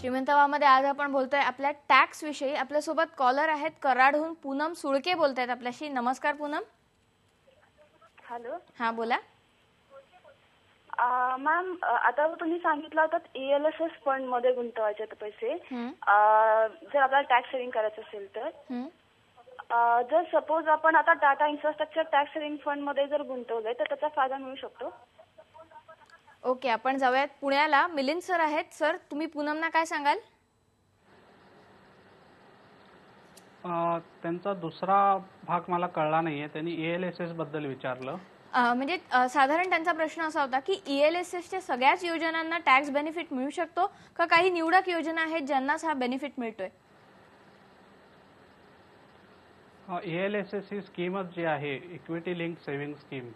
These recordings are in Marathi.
श्रीमंतवामध्ये आज आपण बोलतोय आपल्या टॅक्स विषयी. आपल्यासोबत कॉलर आहेत कराडहून पूनम सुळके बोलतायत आपल्याशी. नमस्कार पूनम. हॅलो. हा बोला. मॅम आता तुम्ही सांगितलं होतं ELSS फंड मध्ये गुंतवायचे पैसे जर आपल्याला टॅक्स सेव्हिंग करायचं असेल तर. जर सपोज आपण आता Tata infrastructure tax saving fund मध्ये जर गुंतवलंय तर त्याचा फायदा मिळू शकतो. ओके, आपण जाऊयात पुण्याला. मिलिंद सर आहेत. सर तुम्ही पूनमना काय सांगाल? त्यांचा दुसरा भाग मला कळला नाहीये. त्यांनी ELSS बद्दल विचारलं. म्हणजे साधारण त्यांचा प्रश्न असा होता की ELSSच्या सगळ्याच योजनांना टॅक्स बेनिफिट मिळू शकतो का काही निवडक योजना आहेत ज्यांनाच हा बेनिफिट मिळतोय? ELSS ही स्कीमच जी आहे इक्विटी लिंक सेव्हिंग स्कीम,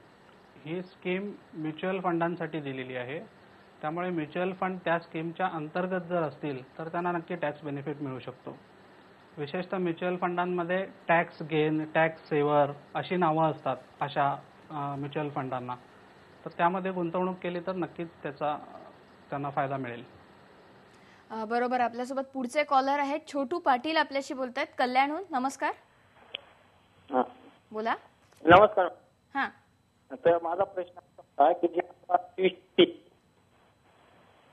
ही स्कीम म्युच्युअल फंडांसाठी दिलेली आहे. त्यामुळे म्युच्युअल फंड त्या स्कीमच्या अंतर्गत जर असतील तर त्यांना नक्की टॅक्स बेनिफिट मिळू शकतो. विशेषतः म्युच्युअल फंडांमध्ये टॅक्स गेन, टॅक्स सेव्हर अशी नावं असतात अशा म्युच्युअल फंडांना. तर त्यामध्ये गुंतवणूक केली तर नक्कीच त्याचा त्यांना फायदा मिळेल. बरोबर. आपल्यासोबत पुढचे कॉलर आहेत छोटू पाटील आपल्याशी बोलतायत कल्याणहून. नमस्कार. बोला. नमस्कार. हा, तर माझा प्रश्न असा आहे की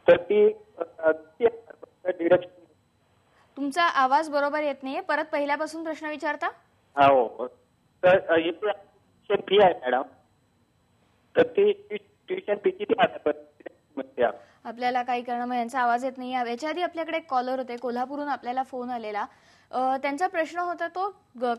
तर ती डिडक्शन. तुमचा आवाज बरोबर येत नाहीये. परत पहिल्यापासून प्रश्न विचारता. हो, तर इथे फी आहे मॅडम, तर ती ट्युशन फी किती आहे? आपल्याला काही कारण यांचा आवाज येत नाही. याच्या आधी आपल्याकडे एक कॉलर होते कोल्हापूरहून, आपल्याला फोन आलेला. त्यांचा प्रश्न होता तो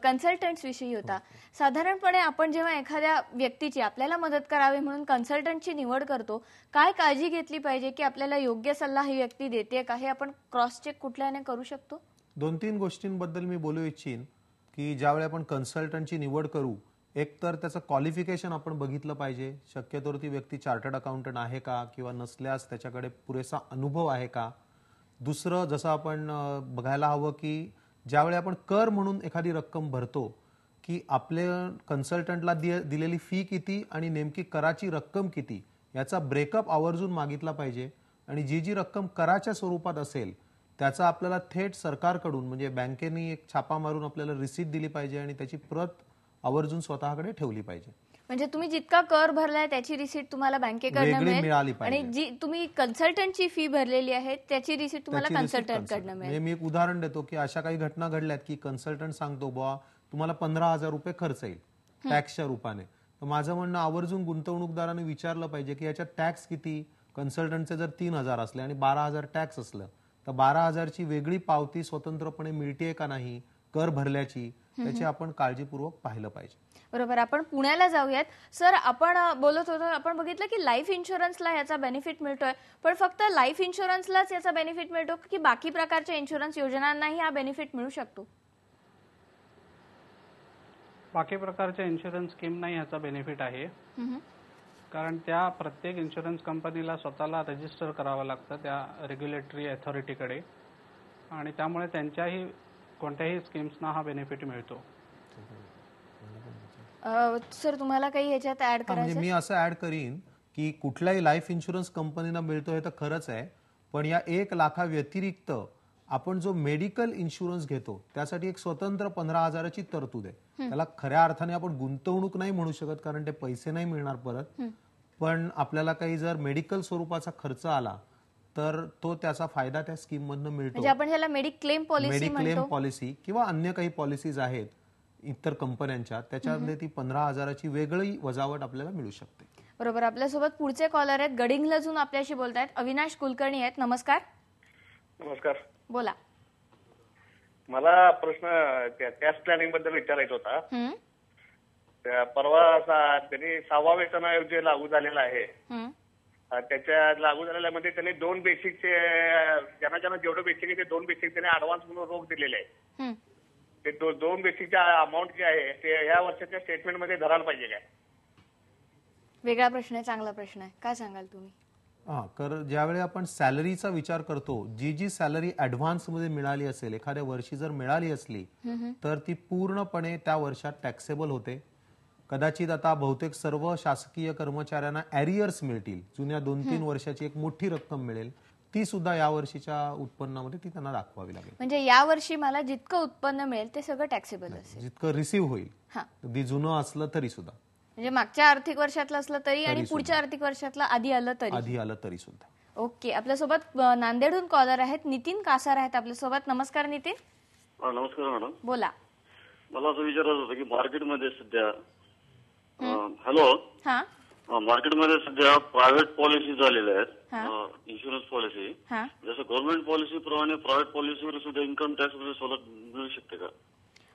कन्सल्टंट्स विषयी होता. साधारणपणे आपण जेव्हा एखाद्या व्यक्तीची आपल्याला मदत करावी म्हणून कन्सल्टंटची निवड करतो, काय काळजी घेतली पाहिजे की आपल्याला योग्य सल्ला ही व्यक्ती देते का, हे आपण क्रॉस चेक कुठल्याने करू शकतो? 2-3 गोष्टींबद्दल मी बोलू इच्छिन की ज्यावेळी आपण कन्सल्टंटची निवड करू, एक तर त्याचं क्वालिफिकेशन आपण बघितलं पाहिजे. शक्यतोवर ती व्यक्ती चार्टर्ड अकाउंटंट आहे का, किंवा नसल्यास त्याच्याकडे पुरेसा अनुभव आहे का. दुसरं, जसं आपण बघायला हवं की ज्यावेळी आपण कर म्हणून एखादी रक्कम भरतो की आपल्या कन्सल्टंटला दिलेली फी किती आणि नेमकी कराची रक्कम किती याचा ब्रेकअप आवर्जून मागितला पाहिजे. आणि जी रक्कम कराच्या स्वरूपात असेल त्याचा आपल्याला थेट सरकारकडून म्हणजे बँकेने एक छापा मारून आपल्याला रिसीट दिली पाहिजे आणि त्याची प्रत आवर्जून स्वतःकडे ठेवली पाहिजे. म्हणजे तुम्ही जितका कर भरलाय त्याची रिसीट तुम्हाला बँकेकडून मिळेल आणि जी तुम्ही कन्सल्टंटची फी भरलेली आहे त्याची रिसीट तुम्हाला कन्सल्टंटकडून मिळेल. मी एक उदाहरण देतो की अशा काही घटना घडल्यात की कन्सल्टंट सांगतो बुवा तुम्हाला 15,000 रुपये खर्च येईल टॅक्सच्या रूपाने. तर माझं म्हणणं, आवर्जून गुंतवणूकदाराने विचारलं पाहिजे की याच्यात टॅक्स किती. कन्सल्टंटचे जर 3,000 असले आणि 12,000 टॅक्स असलं तर 12,000ची वेगळी पावती स्वतंत्रपणे मिळते का नाही कर भरल्याची, त्याची आपण काळजीपूर्वक पाहिलं पाहिजे. बरोबर. आपण पुण्याला जाऊयात. सर, आपण बोलत होतो, आपण बघितलं की लाईफ इन्शुरन्सला याचा बेनिफिट मिळतोय, पण फक्त लाईफ इन्शुरन्सलाच याचा बेनिफिट मिळतो की बाकी प्रकारच्या इन्शुरन्स योजनांनाही हा बेनिफिट मिळू शकतो? बाकी प्रकारच्या इन्शुरन्स स्कीमना ह्याचा बेनिफिट आहे. कारण त्या प्रत्येक इन्शुरन्स कंपनीला स्वतःला रजिस्टर करावं लागतं त्या रेग्युलेटरी अथॉरिटीकडे, आणि त्यामुळे त्यांच्याही कोणत्याही स्कीम्सना हा बेनिफिट मिळतो. सर, तुम्हाला काही याच्यात ऍड करायचं? मी असं ऍड करीन की कुठल्याही लाईफ इन्शुरन्स कंपनीला मिळतो हे तर खरंच आहे, पण या 1 लाखा व्यतिरिक्त आपण जो मेडिकल इन्शुरन्स घेतो त्यासाठी एक स्वतंत्र 15,000ची तरतूद आहे. त्याला खऱ्या अर्थाने आपण गुंतवणूक नाही म्हणू शकत कारण ते पैसे नाही मिळणार परत, पण आपल्याला काही जर मेडिकल स्वरूपाचा खर्च आला तर तो त्याचा फायदा त्या स्कीम मधनं मिळतो. म्हणजे आपण ह्याला मेडिक्लेम पॉलिसी किंवा अन्य काही पॉलिसीज आहेत इतर कंपन्यांच्या, त्याच्यामध्ये ती 15,000ची वेगळी वजावट आपल्याला मिळू शकते. बरोबर. आपल्यासोबत पुढचे कॉलर आहेत गडिंग्लजहून आपल्याशी बोलतायत. अविनाश कुलकर्णी आहेत. नमस्कार. नमस्कार. बोला. मला प्रश्न टॅक्स प्लॅनिंग बद्दल विचारायचा होता. परवा त्यांनी 6वा वेतन आयोग जे लागू झालेला आहे त्याच्या लागू झालेल्यामध्ये त्यांनी 2 बेसिकचे, ज्यांना जेवढं बेसिक आहे ते 2 बेसिक त्यांनी ऍडव्हान्स म्हणून रोख दिलेले आहे. ते 2 बेसिकच्या अमाऊंट जे आहे ते ह्या वर्षाच्या स्टेटमेंटमध्ये धरायला पाहिजे काय? वेगळा प्रश्न आहे, चांगला प्रश्न आहे. काय सांगाल तुम्ही? तर ज्यावेळी आपण सॅलरीचा विचार करतो, जी सॅलरी ऍडव्हान्स मध्ये मिळाली असेल, एखाद्या वर्षी जर मिळाली असली तर ती पूर्णपणे त्या वर्षात टॅक्सेबल होते. कदाचित आता बहुतेक सर्व शासकीय कर्मचाऱ्यांना ॲरियर्स मिळतील, जुन्या 2-3 वर्षाची एक मोठी रक्कम मिळेल, ती सुद्धा या वर्षीच्या उत्पन्नामध्ये ती त्यांना दाखवावी लागेल. म्हणजे या वर्षी मला जितकं उत्पन्न मिळेल ते सगळं टॅक्सेबल असेल. जितकं रिसीव्ह होईल, हा, अगदी जुनं असलं तरी सुद्धा, म्हणजे मागच्या आर्थिक वर्षातलं असलं तरी आणि पुढच्या आर्थिक वर्षातलं आधी आलं तरी सुद्धा. ओके, आपल्यासोबत नांदेडहून कॉलर आहेत, नितीन कासार आहेत आपल्यासोबत. नमस्कार नितीन. नमस्कार मॅडम. बोला. मला असं विचारायचं होतं की मार्केटमध्ये सध्या हॅलो हा, मार्केटमध्ये सध्या प्रायव्हेट पॉलिसी झालेल्या आहेत, इन्शुरन्स पॉलिसी. हा, जसं गव्हर्नमेंट पॉलिसी प्रमाणे प्रायव्हेट पॉलिसीवर सुद्धा इन्कम टॅक्स मध्ये सवलत मिळू शकते का?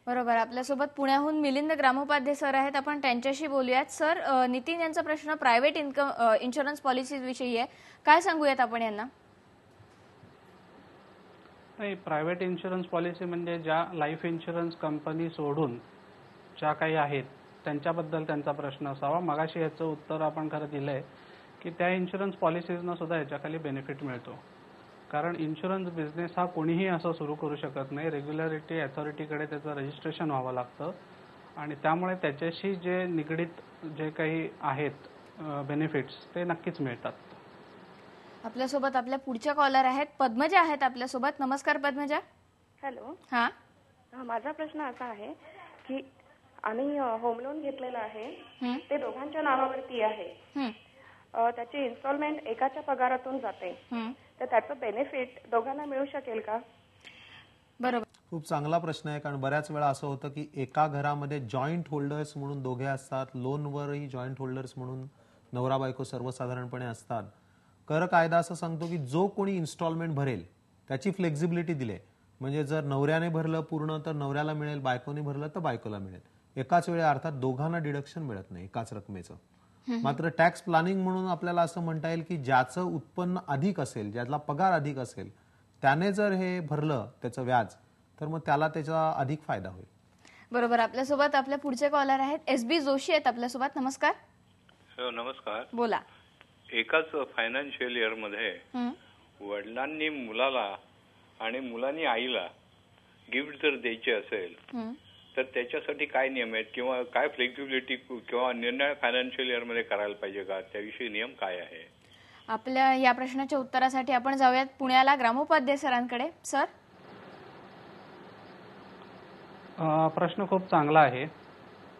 बरोबर. आपल्यासोबत पुण्याहून मिलिंद ग्रामोपाध्ये सर आहेत, आपण त्यांच्याशी बोलूयात. सर, नितीन यांचा प्रश्न प्रायव्हेट इन्शुरन्स पॉलिसी विषयी आहे, काय सांगूयात आपण यांना? नाही, प्रायव्हेट इन्शुरन्स पॉलिसी म्हणजे ज्या लाईफ इन्शुरन्स कंपनी सोडून ज्या काही आहेत त्यांच्याबद्दल त्यांचा प्रश्न असावा. मगाशी याचं उत्तर आपण खरं दिलंय की त्या इन्शुरन्स पॉलिसीजना सुद्धा याच्याखाली बेनिफिट मिळतो. कारण इन्शुरन्स बिझनेस हा कोणीही असं सुरू करू शकत नाही. रेग्युलरिटी अथॉरिटीकडे त्याचं रजिस्ट्रेशन व्हावं लागतं आणि त्यामुळे त्याच्याशी जे निगडीत जे काही आहेत बेनिफिट्स ते नक्कीच मिळतात. आपल्यासोबत आपल्या पुढच्या कॉलर आहेत, पद्मजा आहेत आपल्यासोबत. नमस्कार पद्मजा. हॅलो. हा, माझा प्रश्न असा आहे की आम्ही होम लोन घेतलेलं आहे, ते दोघांच्या नावावरती आहे. त्याची इन्स्टॉलमेंट एकाच्या पगारातून जाते, तर त्याचं बेनिफिट दोघांना मिळू शकेल का? बरोबर. खूप चांगला प्रश्न आहे, कारण बऱ्याच वेळा असं होतं की एका घरामध्ये जॉईंट होल्डर्स म्हणून दोघे असतात, लोनवरही जॉईंट होल्डर्स म्हणून नवरा बायको सर्वसाधारणपणे असतात. कर कायदा असं सांगतो की जो कोणी इन्स्टॉलमेंट भरेल त्याची फ्लेक्झिबिलिटी दिले, म्हणजे जर नवऱ्याने भरलं पूर्ण तर नवऱ्याला मिळेल, बायकोने भरलं तर बायकोला मिळेल. एकाच वेळी अर्थात दोघांना डिडक्शन मिळत नाही एकाच रकमेचं. मात्र टॅक्स प्लॅनिंग म्हणून आपल्याला असं म्हणता येईल की ज्याचं उत्पन्न अधिक असेल, ज्याला पगार अधिक असेल, त्याने जर हे भरलं त्याचं व्याज, तर मग त्याला त्याचा अधिक फायदा होईल. बरोबर. आपल्यासोबत आपल्या पुढचे कॉलर आहेत, SB जोशी आहेत आपल्यासोबत. नमस्कार. हो, नमस्कार. बोला. एकाच फायनान्शियल इयर मध्ये वडिलांनी मुलाला आणि मुलांनी आईला गिफ्ट जर द्यायचे असेल तर त्याच्यासाठी काय नियम आहेत किंवा काय फ्लेक्झिबिलिटी किंवा निर्णय फायनान्शियल इयर मध्ये करायला पाहिजे का, त्याविषयी नियम काय आहे? आपल्या या प्रश्नाच्या उत्तरासाठी आपण जाऊयात पुण्याला ग्रामोपाध्याय सरांकडे. सर, प्रश्न खूप चांगला आहे,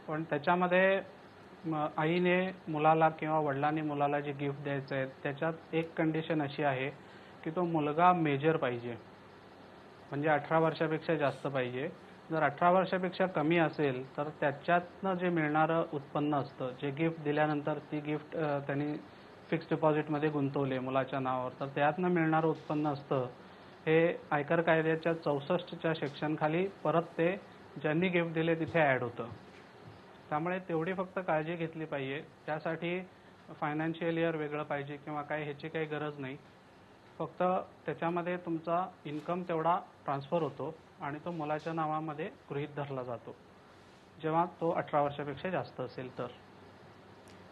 पण त्याच्यामध्ये आईने मुलाला किंवा वडिलांनी मुलाला जे गिफ्ट द्यायचं आहे त्याच्यात एक कंडिशन अशी आहे की तो मुलगा मेजर पाहिजे, म्हणजे 18 वर्षापेक्षा जास्त पाहिजे. जर 18 वर्षापेक्षा कमी असेल तर त्याच्यातनं जे मिळणारं उत्पन्न असतं, जे गिफ्ट दिल्यानंतर ती गिफ्ट त्यांनी फिक्स डिपॉझिटमध्ये गुंतवले मुलाच्या नावावर, तर त्यातनं मिळणारं उत्पन्न असतं हे आयकर कायद्याच्या 64च्या सेक्शनखाली परत ते ज्यांनी गिफ्ट दिले तिथे ॲड होतं. त्यामुळे तेवढी फक्त काळजी घेतली पाहिजे. त्यासाठी फायनान्शियल इयर वेगळं पाहिजे किंवा काय ह्याची काही गरज नाही. फक्त त्याच्यामध्ये तुमचा इन्कम तेवढा ट्रान्सफर होतो आणि तो मुलाच्या नावामध्ये गृहीत धरला जातो जेव्हा तो 18 वर्षापेक्षा जास्त असेल तर.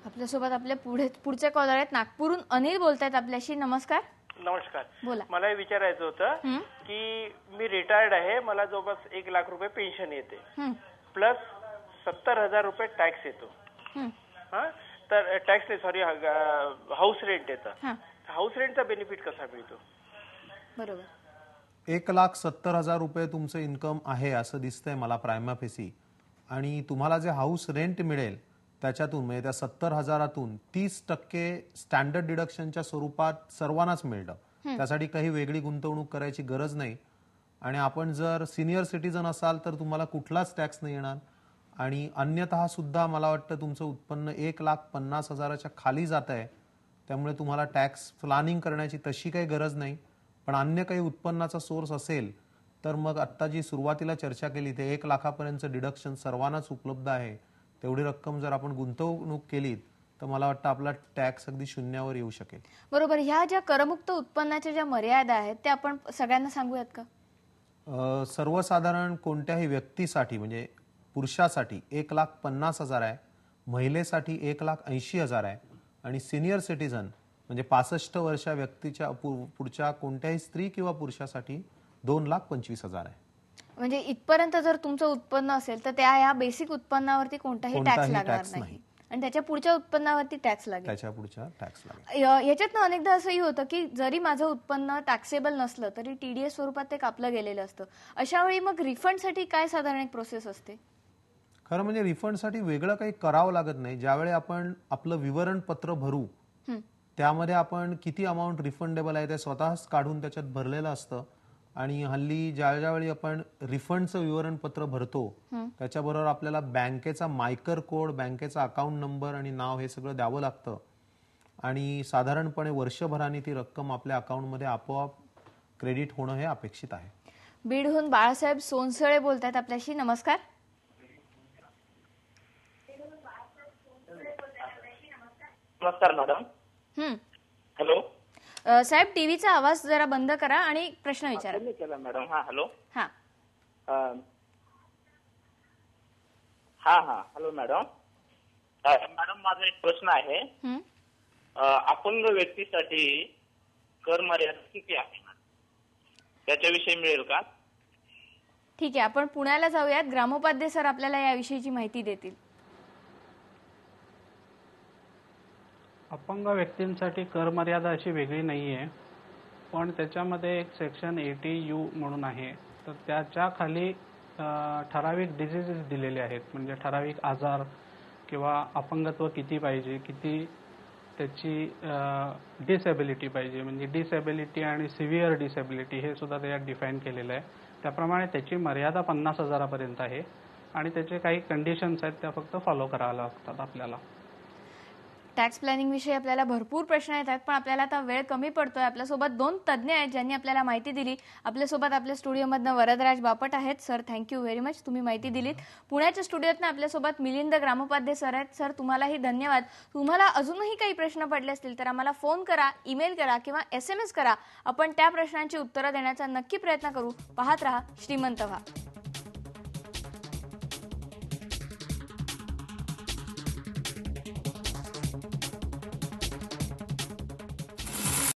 आपल्यासोबत आपल्या पुढचे कॉलर आहेत, नागपूरहून अनिल बोलतायत आपल्याशी. नमस्कार. नमस्कार. बोला. मला हे विचारायचं होतं की मी रिटायर्ड आहे, मला जवळपास 1 लाख रुपये पेन्शन येते, प्लस 70,000 रुपये टॅक्स येतो. तर टॅक्स नाही, सॉरी, हाऊस रेंट येतं. हाऊस रेंटचा बेनिफिट कसा मिळतो? बरोबर. 1,70,000 रुपये तुमचं इन्कम आहे असं दिसतंय मला प्रायमा फेसी, आणि तुम्हाला जे हाऊस रेंट मिळेल त्याच्यातून म्हणजे त्या 70,000तून 30% स्टँडर्ड डिडक्शनच्या स्वरूपात सर्वांनाच मिळतं. त्यासाठी काही वेगळी गुंतवणूक करायची गरज नाही. आणि आपण जर सिनियर सिटीजन असाल तर तुम्हाला कुठलाच टॅक्स नाही येणार. आणि अन्यतः सुद्धा मला वाटतं तुमचं उत्पन्न 1,50,000च्या खाली जात आहे, त्यामुळे तुम्हाला टॅक्स प्लॅनिंग करण्याची तशी काही गरज नाही. पण अन्य काही उत्पन्नाचा सोर्स असेल तर मग आत्ता जी सुरुवातीला चर्चा केली ते 1 लाखापर्यंतचं डिडक्शन सर्वांनाच उपलब्ध आहे. तेवढी रक्कम जर आपण गुंतवणूक केली तर मला वाटतं आपला टॅक्स अगदी शून्यावर येऊ शकेल. बरोबर. ह्या ज्या करमुक्त उत्पन्नाच्या ज्या मर्यादा आहेत त्या आपण सगळ्यांना सांगूयात का? सर्वसाधारण कोणत्याही व्यक्तीसाठी म्हणजे पुरुषासाठी 1,50,000 आहे, महिलेसाठी 1,80,000 आहे, आणि सिनियर सिटीजन म्हणजे 65 वर्षा व्यक्तीच्या पुढच्या कोणत्याही स्त्री किंवा पुरुषासाठी 2,25,000 आहे. म्हणजे इथपर्यंत जर तुमचं उत्पन्न असेल तर त्या या बेसिक उत्पन्नावरती कोणताही टॅक्स लागणार नाही. आणि त्याच्या पुढच्या उत्पन्नावरती टॅक्स लागेल. त्याच्या पुढच्या टॅक्स लागेल. याच्यातनं अनेकदा असंही होतं की जरी माझं उत्पन्न टॅक्सेबल नसलं तरी टीडीएस स्वरूपात ते कापलं गेलेलं असतं. अशा वेळी मग रिफंडसाठी काय साधारण एक प्रोसेस असते? खरं म्हणजे रिफंडसाठी वेगळं काही करावं लागत नाही. ज्यावेळी आपण आपलं विवरणपत्र भरू त्यामध्ये आपण किती अमाऊंट रिफंडेबल आहे ते स्वतःच काढून त्याच्यात भरलेलं असतं. आणि हल्ली ज्यावेळी आपण रिफंडचं विवरणपत्र भरतो त्याच्याबरोबर आपल्याला बँकेचा मायकर कोड, बँकेचा अकाउंट नंबर आणि नाव हे सगळं द्यावं लागतं. आणि साधारणपणे वर्षभराने ती रक्कम आपल्या अकाउंटमध्ये आपोआप क्रेडिट होणं हे अपेक्षित आहे. बीडहून बाळासाहेब सोनसळे बोलतायत आपल्याशी. नमस्कार. नमस्कार मॅडम. हॅलो साहेब, टीव्हीचा आवाज जरा बंद करा आणि प्रश्न विचारा. केला मॅडम. हा हॅलो. हा हॅलो मॅडम. मॅडम माझा एक प्रश्न आहे. अपंग व्यक्तीसाठी कर मर्यादा किती आहे त्याच्याविषयी मिळेल का? ठीक आहे, आपण पुण्याला जाऊयात. ग्रामोपाध्ये सर आपल्याला याविषयीची माहिती देतील. अपंग व्यक्तींसाठी कर मर्यादा अशी वेगळी नाही आहे, पण त्याच्यामध्ये एक सेक्शन 80U म्हणून आहे. तर त्याच्या खाली ठराविक डिझिजेस दिलेले आहेत. म्हणजे ठराविक आजार किंवा अपंगत्व किती पाहिजे, किती त्याची डिसेबिलिटी पाहिजे. म्हणजे डिसेबिलिटी आणि सिव्हिअर डिसेबिलिटी हे सुद्धा त्याच्यात डिफाईन केलेलं आहे. त्याप्रमाणे त्याची मर्यादा 50,000 आहे आणि त्याचे काही कंडिशन्स आहेत त्या फक्त फॉलो कराव्या लागतात आपल्याला. टॅक्स प्लॅनिंग विषयी आपल्याला भरपूर प्रश्न येतात, पण आपल्याला आता वेळ कमी पडतोय. आपल्यासोबत 2 तज्ज्ञ आहेत ज्यांनी आपल्याला माहिती दिली. आपल्यासोबत आपल्या स्टुडिओमधनं वरदराज बापट आहेत. सर, थँक्यू व्हेरी मच, तुम्ही माहिती दिलीत. पुण्याच्या स्टुडिओतनं आपल्यासोबत मिलिंद ग्रामोपाध्ये सर आहेत. सर, तुम्हालाही धन्यवाद. तुम्हाला अजूनही काही प्रश्न पडले असतील तर आम्हाला फोन करा, ईमेल करा किंवा SMS करा. आपण त्या प्रश्नांची उत्तरं देण्याचा नक्की प्रयत्न करू. पाहत रहा श्रीमंत व्हा.